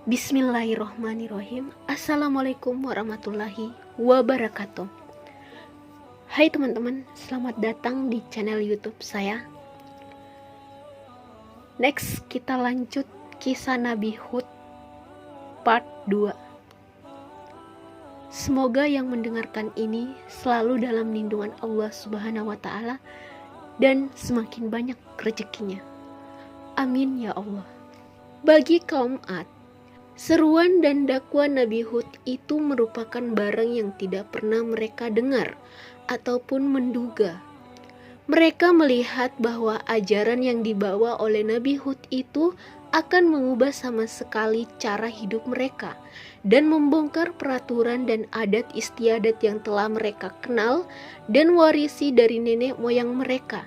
Bismillahirrohmanirrohim. Assalamualaikum warahmatullahi wabarakatuh. Hai teman-teman, selamat datang di channel YouTube saya. Next, kita lanjut kisah Nabi Hud part 2. Semoga yang mendengarkan ini selalu dalam lindungan Allah Subhanahu wa Ta'ala dan semakin banyak rezekinya. Amin ya Allah. Bagi kaum Ad, seruan dan dakwah Nabi Hud itu merupakan barang yang tidak pernah mereka dengar ataupun menduga. Mereka melihat bahwa ajaran yang dibawa oleh Nabi Hud itu akan mengubah sama sekali cara hidup mereka dan membongkar peraturan dan adat istiadat yang telah mereka kenal dan warisi dari nenek moyang mereka.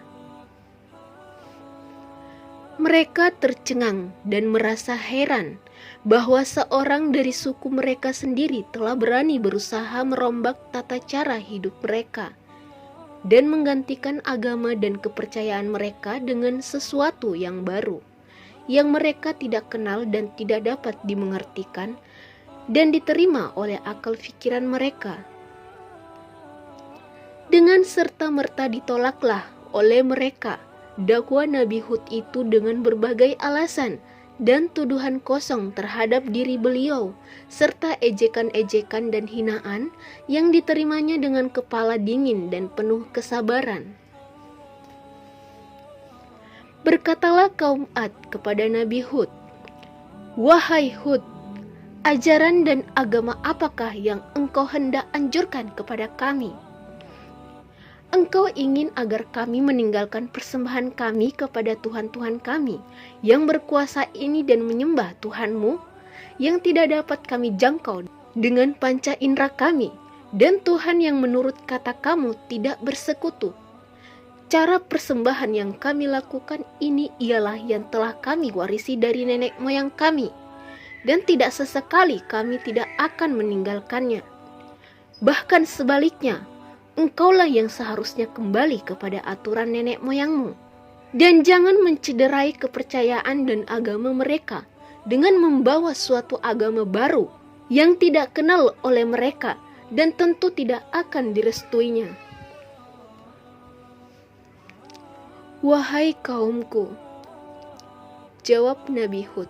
Mereka tercengang dan merasa heran bahwa seorang dari suku mereka sendiri telah berani berusaha merombak tata cara hidup mereka dan menggantikan agama dan kepercayaan mereka dengan sesuatu yang baru yang mereka tidak kenal dan tidak dapat dimengertikan dan diterima oleh akal pikiran mereka. Dengan serta-merta ditolaklah oleh mereka dakwah Nabi Hud itu dengan berbagai alasan dan tuduhan kosong terhadap diri beliau, serta ejekan-ejekan dan hinaan yang diterimanya dengan kepala dingin dan penuh kesabaran. Berkatalah kaum Ad kepada Nabi Hud, "Wahai Hud, ajaran dan agama apakah yang engkau hendak anjurkan kepada kami? Engkau ingin agar kami meninggalkan persembahan kami kepada Tuhan-Tuhan kami yang berkuasa ini dan menyembah Tuhanmu yang tidak dapat kami jangkau dengan panca indera kami dan Tuhan yang menurut kata kamu tidak bersekutu. Cara persembahan yang kami lakukan ini ialah yang telah kami warisi dari nenek moyang kami dan tidak sesekali kami tidak akan meninggalkannya. Bahkan sebaliknya, engkaulah yang seharusnya kembali kepada aturan nenek moyangmu. Dan jangan mencederai kepercayaan dan agama mereka dengan membawa suatu agama baru yang tidak kenal oleh mereka dan tentu tidak akan direstuinya. Wahai kaumku," jawab Nabi Hud,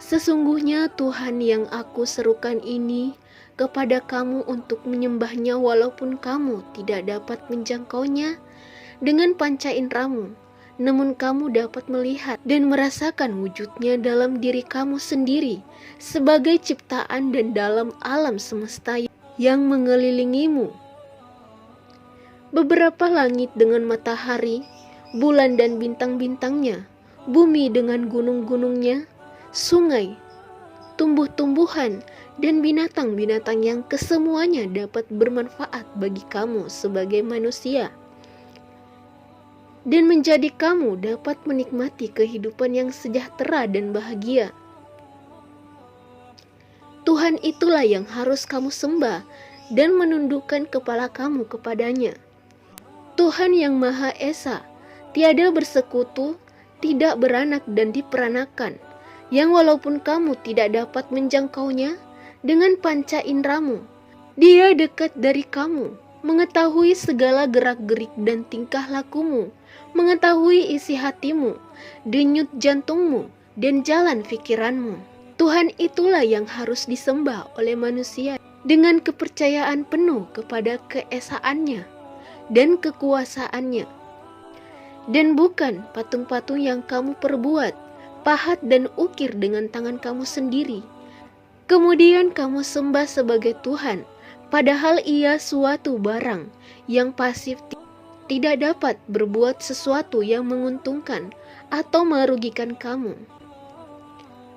"sesungguhnya Tuhan yang aku serukan ini kepada kamu untuk menyembahnya walaupun kamu tidak dapat menjangkaunya dengan panca inderamu, namun kamu dapat melihat dan merasakan wujudnya dalam diri kamu sendiri sebagai ciptaan dan dalam alam semesta yang mengelilingimu. Beberapa langit dengan matahari, bulan dan bintang-bintangnya, bumi dengan gunung-gunungnya, sungai, tumbuh-tumbuhan, dan binatang-binatang yang kesemuanya dapat bermanfaat bagi kamu sebagai manusia, dan menjadi kamu dapat menikmati kehidupan yang sejahtera dan bahagia. Tuhan itulah yang harus kamu sembah dan menundukkan kepala kamu kepadanya. Tuhan yang Maha Esa, tiada bersekutu, tidak beranak dan diperanakan, yang walaupun kamu tidak dapat menjangkaunya dengan panca inderamu, Dia dekat dari kamu, mengetahui segala gerak-gerik dan tingkah lakumu, mengetahui isi hatimu, denyut jantungmu, dan jalan pikiranmu. Tuhan itulah yang harus disembah oleh manusia dengan kepercayaan penuh kepada keesaannya dan kekuasaannya, dan bukan patung-patung yang kamu perbuat, pahat dan ukir dengan tangan kamu sendiri. Kemudian kamu sembah sebagai Tuhan, padahal ia suatu barang yang pasif, tidak dapat berbuat sesuatu yang menguntungkan atau merugikan kamu.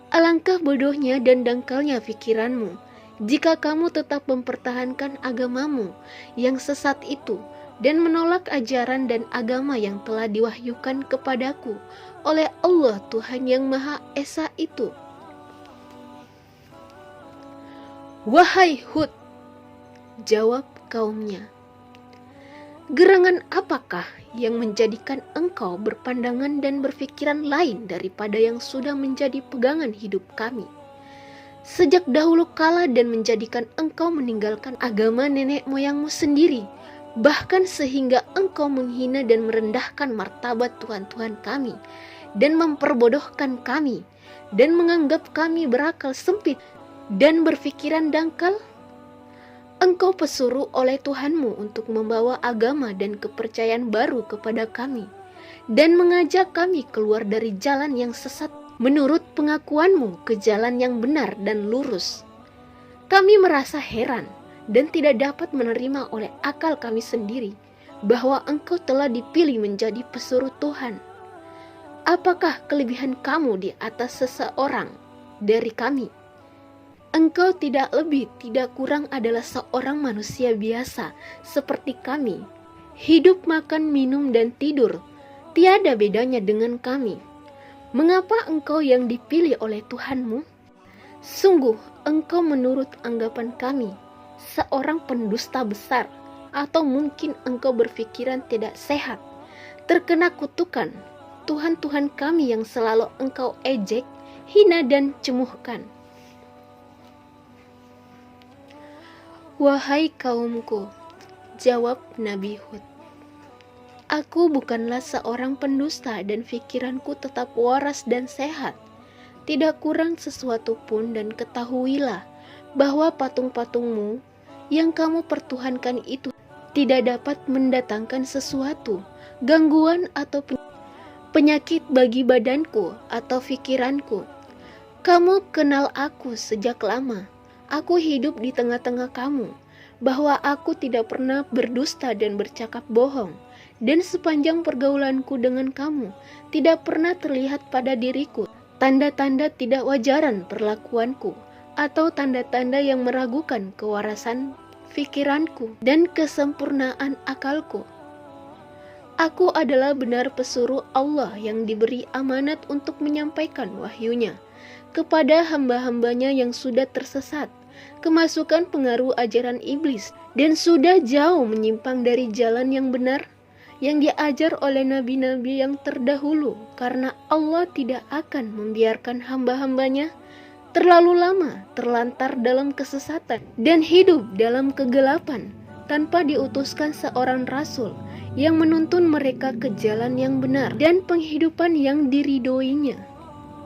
Alangkah bodohnya dan dangkalnya pikiranmu jika kamu tetap mempertahankan agamamu yang sesat itu dan menolak ajaran dan agama yang telah diwahyukan kepadaku oleh Allah Tuhan yang Maha Esa itu." "Wahai Hud," jawab kaumnya, Gerangan apakah yang menjadikan engkau berpandangan dan berpikiran lain daripada yang sudah menjadi pegangan hidup kami sejak dahulu kala, dan menjadikan engkau meninggalkan agama nenek moyangmu sendiri, bahkan sehingga engkau menghina dan merendahkan martabat Tuhan-Tuhan kami, dan memperbodohkan kami, dan menganggap kami berakal sempit dan berpikiran dangkal? Engkau pesuruh oleh Tuhanmu untuk membawa agama dan kepercayaan baru kepada kami, dan mengajak kami keluar dari jalan yang sesat menurut pengakuanmu ke jalan yang benar dan lurus. Kami merasa heran dan tidak dapat menerima oleh akal kami sendiri bahwa engkau telah dipilih menjadi pesuruh Tuhan. Apakah kelebihan kamu di atas seseorang dari kami? Engkau tidak lebih tidak kurang adalah seorang manusia biasa seperti kami. Hidup, makan, minum, dan tidur tiada bedanya dengan kami. Mengapa engkau yang dipilih oleh Tuhanmu? Sungguh engkau menurut anggapan kami seorang pendusta besar, atau mungkin engkau berpikiran tidak sehat, terkena kutukan Tuhan-Tuhan kami yang selalu engkau ejek, hina, dan cemuhkan. Wahai kaumku, jawab Nabi Hud, aku bukanlah seorang pendusta dan pikiranku tetap waras dan sehat. Tidak kurang sesuatu pun, dan ketahuilah bahwa patung-patungmu yang kamu pertuhankan itu tidak dapat mendatangkan sesuatu, gangguan atau penyakit bagi badanku atau pikiranku. Kamu kenal aku sejak lama. Aku hidup di tengah-tengah kamu, bahwa aku tidak pernah berdusta dan bercakap bohong. Dan sepanjang pergaulanku dengan kamu, tidak pernah terlihat pada diriku tanda-tanda tidak wajaran perlakuanku, atau tanda-tanda yang meragukan kewarasan pikiranku dan kesempurnaan akalku. Aku adalah benar pesuruh Allah yang diberi amanat untuk menyampaikan wahyunya kepada hamba-hambanya yang sudah tersesat, kemasukan pengaruh ajaran iblis, dan sudah jauh menyimpang dari jalan yang benar yang diajar oleh nabi-nabi yang terdahulu, karena Allah tidak akan membiarkan hamba-hambanya terlalu lama terlantar dalam kesesatan dan hidup dalam kegelapan tanpa diutuskan seorang rasul yang menuntun mereka ke jalan yang benar dan penghidupan yang diridhoinya.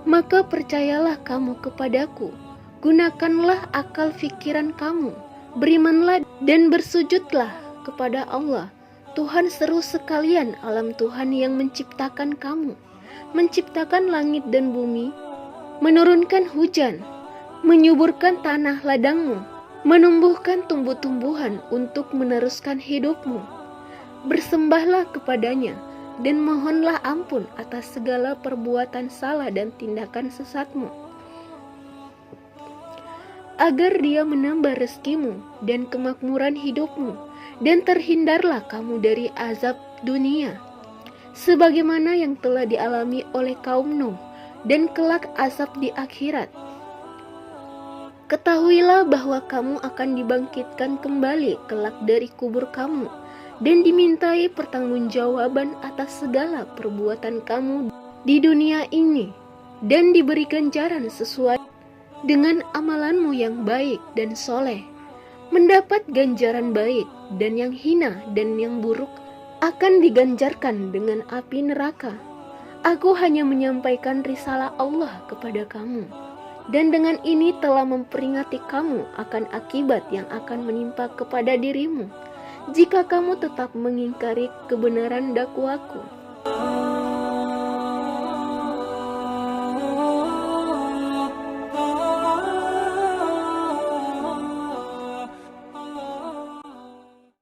Maka percayalah kamu kepadaku, gunakanlah akal pikiran kamu, berimanlah dan bersujudlah kepada Allah, Tuhan seru sekalian alam Tuhan yang menciptakan kamu, menciptakan langit dan bumi, menurunkan hujan, menyuburkan tanah ladangmu, menumbuhkan tumbuh-tumbuhan untuk meneruskan hidupmu. Bersembahlah kepadanya dan mohonlah ampun atas segala perbuatan salah dan tindakan sesatmu, agar dia menambah rezekimu dan kemakmuran hidupmu, dan terhindarlah kamu dari azab dunia, sebagaimana yang telah dialami oleh kaum Nuh, dan kelak azab di akhirat. Ketahuilah bahwa kamu akan dibangkitkan kembali kelak dari kubur kamu, dan dimintai pertanggungjawaban atas segala perbuatan kamu di dunia ini, dan diberi ganjaran sesuai dengan amalanmu yang baik dan soleh. Mendapat ganjaran baik, dan yang hina dan yang buruk akan diganjarkan dengan api neraka. Aku hanya menyampaikan risalah Allah kepada kamu, dan dengan ini telah memperingati kamu akan akibat yang akan menimpa kepada dirimu jika kamu tetap mengingkari kebenaran dakwaku.